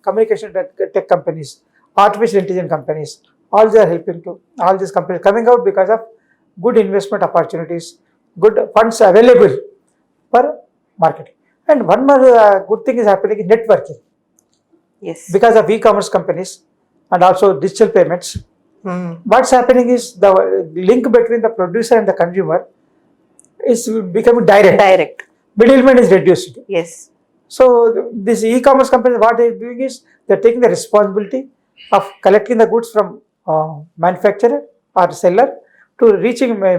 communication tech companies, artificial intelligence companies, all they are helping to all these companies coming out because of good investment opportunities, good funds available for marketing. And one more good thing is happening in networking Yes. because of e-commerce companies and also digital payments. What's happening is the link between the producer and the consumer is becoming direct. Direct. Middleman is reduced. Yes. So this e-commerce companies, what they're doing is they're taking the responsibility of collecting the goods from manufacturer or seller to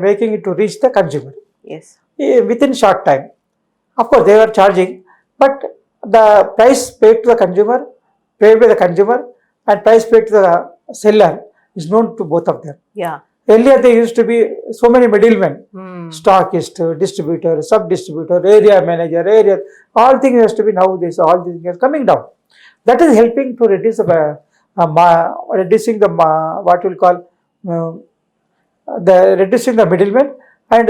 making it to reach the consumer Yes. within short time. Of course, they were charging, but the price paid to the consumer, paid by the consumer, and price paid to the seller is known to both of them. Yeah. Earlier, there used to be so many middlemen, stockist, distributor, sub-distributor, area manager, all things has to be now. All these things are coming down. That is helping to reduce reducing the what we'll call reducing the middleman and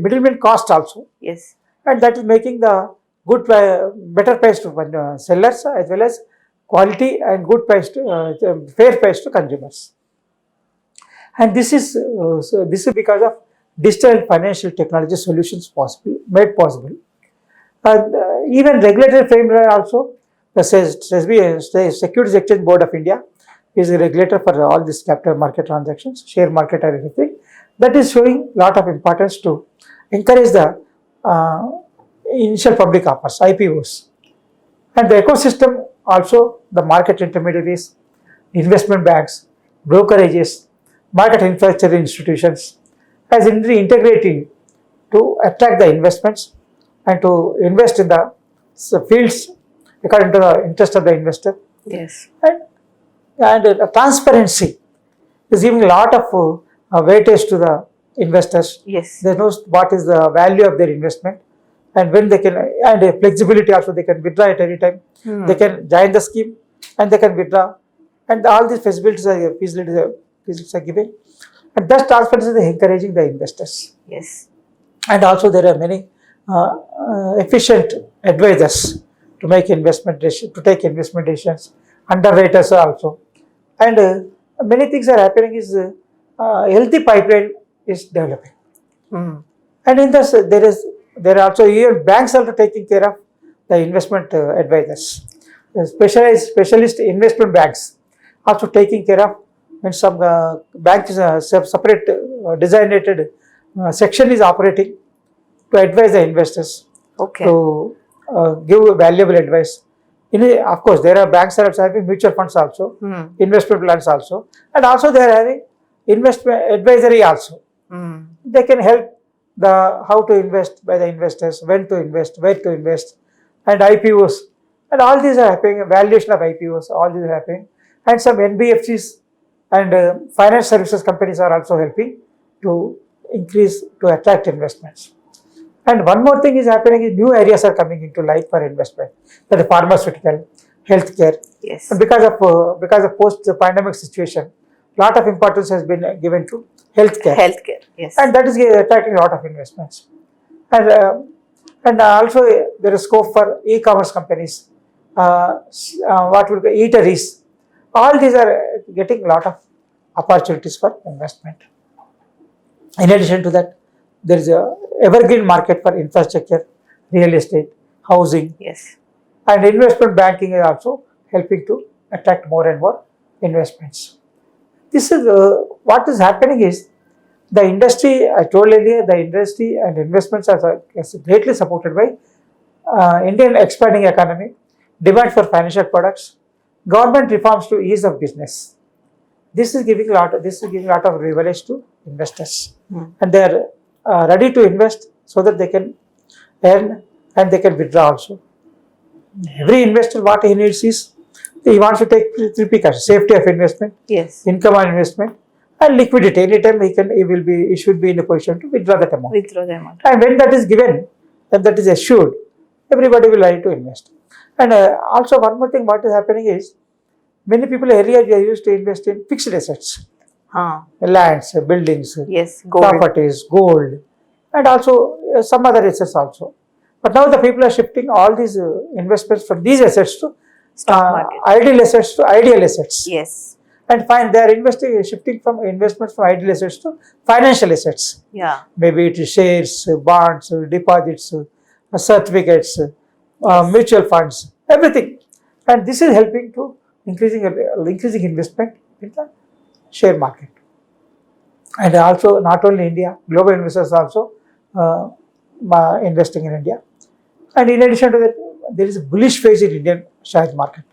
middleman cost also. Yes. And that is making the good better price to sellers as well as quality and good price to fair price to consumers. And this is because of digital and financial technology solutions made possible. Even regulatory framework also, the Securities Exchange Board of India is a regulator for all these capital market transactions, share market and everything. That is showing lot of importance to encourage the initial public offers, IPOs. And the ecosystem also, the market intermediaries, investment banks, brokerages, market infrastructure institutions has integrating to attract the investments and to invest in the fields according to the interest of the investor. Yes. And transparency is giving a lot of weightage to the investors. Yes. They know what is the value of their investment and when they can, and flexibility also, they can withdraw at any time. They can join the scheme and they can withdraw, and all these facilities are given, and thus transparency is encouraging the investors. Yes. And also there are many efficient advisors to make investment to take investment decisions, underwriters also, and many things are happening. Is healthy pipeline is developing, and in this there are also even banks also taking care of the investment advisors, specialist investment banks also taking care of when some banks separate designated section is operating to advise the investors. Okay. To give valuable advice. Of course, there are banks that are having mutual funds also, investment plans also, and also they are having investment advisory also. They can help how to invest by the investors, when to invest, where to invest, and IPOs, and all these are happening. Valuation of IPOs, all these are happening, and some NBFCs and finance services companies are also helping to attract investments. And one more thing is happening is new areas are coming into light for investment, that is pharmaceutical, healthcare. Yes. And because of post-pandemic situation, lot of importance has been given to healthcare. Healthcare. Yes. And that is attracting a lot of investments. And also there is scope for e-commerce companies, what would be eateries. All these are getting a lot of opportunities for investment. In addition to that, there is a evergreen market for infrastructure, real estate, housing. Yes. And investment banking is also helping to attract more and more investments. This is what is happening is the industry, I told earlier, the industry and investments are greatly supported by Indian expanding economy, demand for financial products, government reforms to ease of business. This is giving a lot of leverage to investors, and they are ready to invest so that they can earn and they can withdraw also. Every investor, what he needs is he wants to take three precautions: safety of investment, Yes. income on investment, and liquidity. Anytime he should be in a position to withdraw that amount. Withdraw the amount. And when that is given, and that is assured, everybody will like to invest. And also one more thing, what is happening is many people earlier they used to invest in fixed assets, lands, buildings, Yes. Gold. properties, gold, and also some other assets also. But now the people are shifting all these investments from these assets to Stock market. ideal assets to ideal assets. Yes. And fine, they are shifting from investments from ideal assets to financial assets. Yeah. Maybe it is shares, bonds, deposits, certificates, Yes. mutual funds, everything. And this is helping to increasing investment in the share market. And also, not only India, global investors also investing in India. And in addition to that, there is a bullish phase in Indian share market.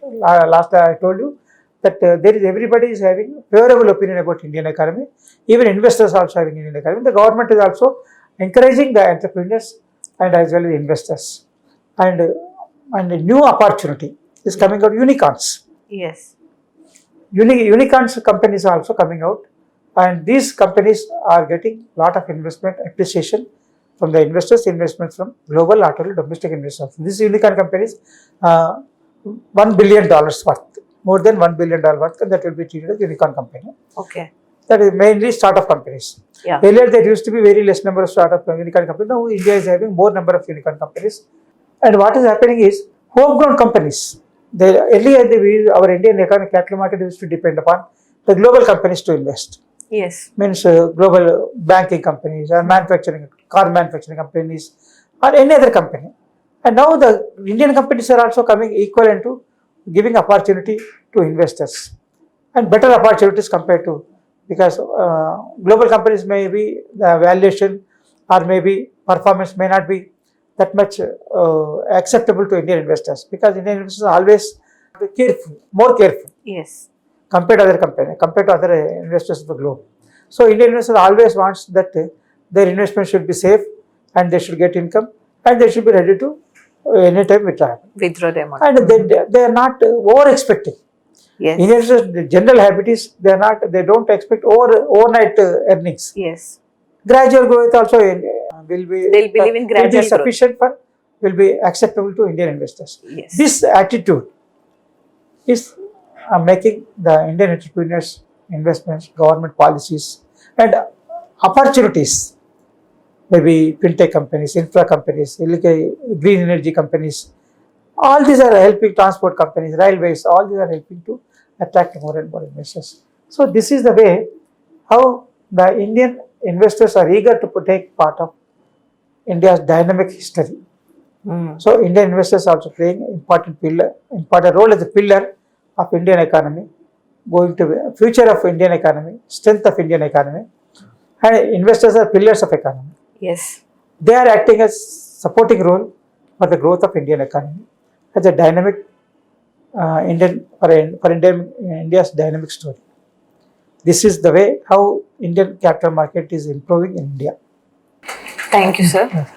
Last I told you that everybody is having favorable opinion about Indian economy. Even investors also having Indian economy. The government is also encouraging the entrepreneurs and as well as investors. And a new opportunity is coming out, unicorns. Yes. Unicorns companies are also coming out, and these companies are getting lot of investment appreciation from the investments from global, not only domestic investors. These unicorn companies, $1 billion worth, more than $1 billion worth, that will be treated as unicorn company. Okay. That is mainly startup companies. Yeah. Earlier there used to be very less number of startup unicorn companies. Now India is having more number of unicorn companies. And what is happening is homegrown companies. Earlier our Indian economic capital market used to depend upon the global companies to invest. Yes. Means global banking companies or car manufacturing companies or any other company. And now the Indian companies are also coming equivalent to giving opportunity to investors and better opportunities compared to, because global companies may be the valuation or maybe performance may not be that much acceptable to Indian investors, because Indian investors are always more careful Yes. compared to other compared to other investors of the globe. So Indian investors always wants that their investment should be safe and they should get income and they should be ready to anytime withdraw. Withdraw them. And they are not over expecting. Yes. Indian investors, the general habit is they don't expect overnight earnings. Yes. Gradual growth also will be They'll believe in gradual will be sufficient for, will be acceptable to Indian investors. Yes. This attitude is making the Indian entrepreneurs, investments, government policies, and opportunities. Maybe fintech companies, infra companies, green energy companies. All these are helping, transport companies, railways. All these are helping to attract more and more investors. So this is the way how the Indian investors are eager to take part of India's dynamic history. So Indian investors are also playing important role as a pillar of Indian economy, going to be future of Indian economy, strength of Indian economy, and investors are pillars of economy. Yes. They are acting as supporting role for the growth of Indian economy as a dynamic India's dynamic story. This is the way how Indian capital market is improving in India. Thank you, sir.